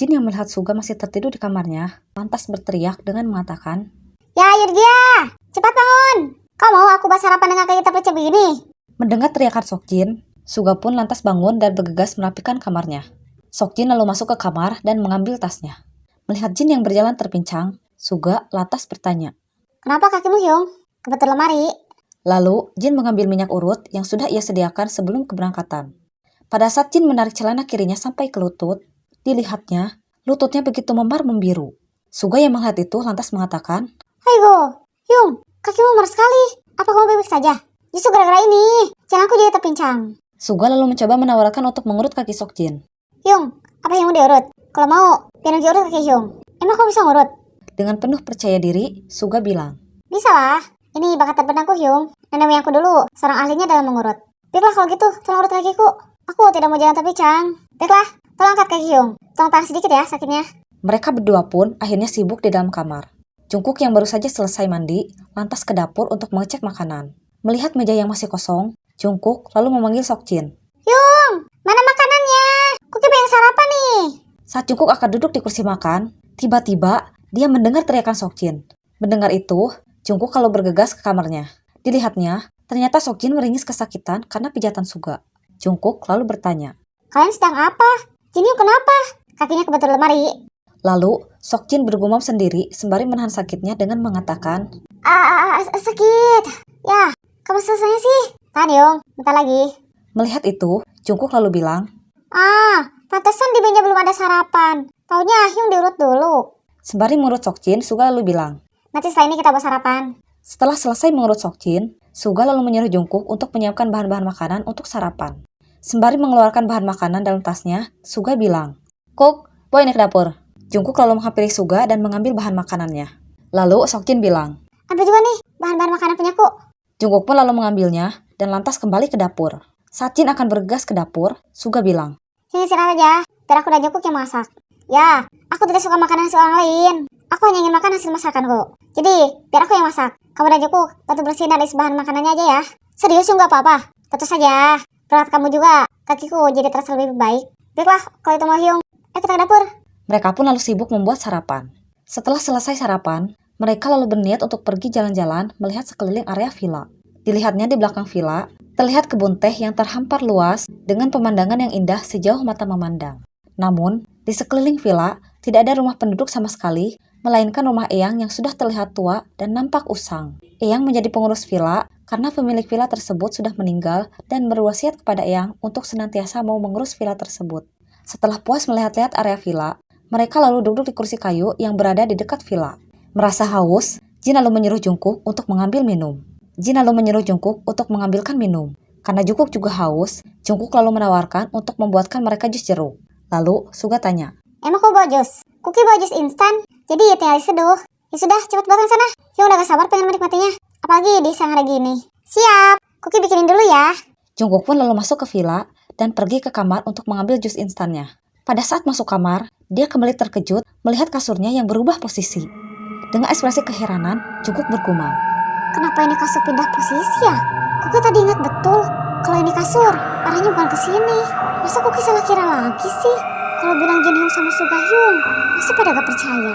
Jin yang melihat Suga masih tertidur di kamarnya, lantas berteriak dengan mengatakan, "Ya, Yurgia, cepat bangun! Kau mau aku bahas sarapan dengan kayak kita begini?" Mendengar teriakan Seokjin, Suga pun lantas bangun dan bergegas merapikan kamarnya. Seokjin lalu masuk ke kamar dan mengambil tasnya. Melihat Jin yang berjalan terpincang, Suga lantas bertanya, "Kenapa kakimu, Hyung? Kebetul lemari." Lalu, Jin mengambil minyak urut yang sudah ia sediakan sebelum keberangkatan. Pada saat Jin menarik celana kirinya sampai ke lutut, dilihatnya, lututnya begitu memar membiru. Suga yang melihat itu lantas mengatakan, "Haigo, Hyung, kakimu memar sekali. Apa kamu baik saja? Justru gara-gara ini, jalanku jadi terpincang." Suga lalu mencoba menawarkan untuk mengurut kaki Seokjin. "Hyung, apa yang mau diurut? Kalau mau, biar Hyung urut kaki Hyung. Emang kamu bisa ngurut?" Dengan penuh percaya diri, Suga bilang, "Bisa lah. Ini bakat terbenangku, Hyung. Nenek moyangku dulu, seorang ahlinya dalam mengurut." "Baiklah kalau gitu, tolong urut kakiku. Aku tidak mau jalan terpincang." "Baiklah, tolong angkat kaki Hyung. Tolong tahan sedikit ya sakitnya." Mereka berdua pun akhirnya sibuk di dalam kamar. Jungkook yang baru saja selesai mandi, lantas ke dapur untuk mengecek makanan. Melihat meja yang masih kosong, Jungkook lalu memanggil Seokjin. "Hyung, mana makanannya? Kuki pengen sarapan nih." Saat Jungkook akan duduk di kursi makan, tiba-tiba dia mendengar teriakan Seokjin. Mendengar itu, Jungkook lalu bergegas ke kamarnya. Dilihatnya, ternyata Seokjin meringis kesakitan karena pijatan Suga. Jungkook lalu bertanya. "Kalian sedang apa? Jin Hyung kenapa? Kakinya kebetul lemari." Lalu, Seokjin bergumam sendiri sembari menahan sakitnya dengan mengatakan, Sakit. Ya, kamu selesainya sih? Tahan Hyung, bentar lagi." Melihat itu, Jungkook lalu bilang, Pantesan di meja belum ada sarapan. Taunya Hyung diurut dulu. sembari mengurut Seokjin, Suga lalu bilang. Nanti setelah ini kita buat sarapan. Setelah selesai mengurut Seokjin, Suga lalu menyuruh Jungkook untuk menyiapkan bahan-bahan makanan untuk sarapan. Sembari mengeluarkan bahan makanan dalam tasnya, Suga bilang, "Kook, bawa ini ke dapur." Jungkook lalu menghampiri Suga dan mengambil bahan makanannya. Lalu Seokjin bilang, "Ambil juga nih bahan-bahan makanan punyaku." Jungkook pun lalu mengambilnya dan lantas kembali ke dapur. Saat Jin akan bergegas ke dapur, Suga bilang, "Sini istirahat aja, biar aku dan Jungkook yang masak." "Ya, aku tidak suka makan hasil orang lain. Aku hanya ingin makan hasil masakanku. Jadi, biar aku yang masak. Kamu dan Jungkook bantu bersihin dan isi bahan makanannya aja ya." "Serius Hyung, gak apa-apa. Tentu saja. Berat kamu juga, kakiku jadi terasa lebih baik." "Baiklah, kalau itu mau Hyung. Ayo kita ke dapur." Mereka pun lalu sibuk membuat sarapan. Setelah selesai sarapan, mereka lalu berniat untuk pergi jalan-jalan melihat sekeliling area villa. Dilihatnya di belakang villa, terlihat kebun teh yang terhampar luas dengan pemandangan yang indah sejauh mata memandang. Namun, di sekeliling villa tidak ada rumah penduduk sama sekali, melainkan rumah Eyang yang sudah terlihat tua dan nampak usang. Eyang menjadi pengurus villa karena pemilik villa tersebut sudah meninggal dan berwasiat kepada Eyang untuk senantiasa mau mengurus villa tersebut. Setelah puas melihat-lihat area villa, mereka lalu duduk di kursi kayu yang berada di dekat villa. Merasa haus, Jin lalu menyuruh Jungkook untuk mengambil minum. Jin lalu menyuruh Jungkook untuk mengambilkan minum. Karena Jungkook juga haus, Jungkook lalu menawarkan untuk membuatkan mereka jus jeruk. Lalu, Suga tanya, "Emang kau bawa jus? Kuki bawa jus instan, jadi tinggal diseduh." "Ya sudah, cepat buatkan sana. Hyung udah gak sabar pengen menikmatinya. Apalagi di siang hari gini." "Siap, Kuki bikinin dulu ya." Jungkook pun lalu masuk ke villa dan pergi ke kamar untuk mengambil jus instannya. Pada saat masuk kamar, dia kembali terkejut melihat kasurnya yang berubah posisi. Dengan ekspresi keheranan, Jungkook bergumam, "Kenapa ini kasur pindah posisi ya? Kuki tadi ingat betul kalau ini kasur, arahnya bukan ke sini. Masa Kuki salah kira lagi sih? Kalau bilang Jin Hyung sama Suga Hyung, pasti pada gak percaya."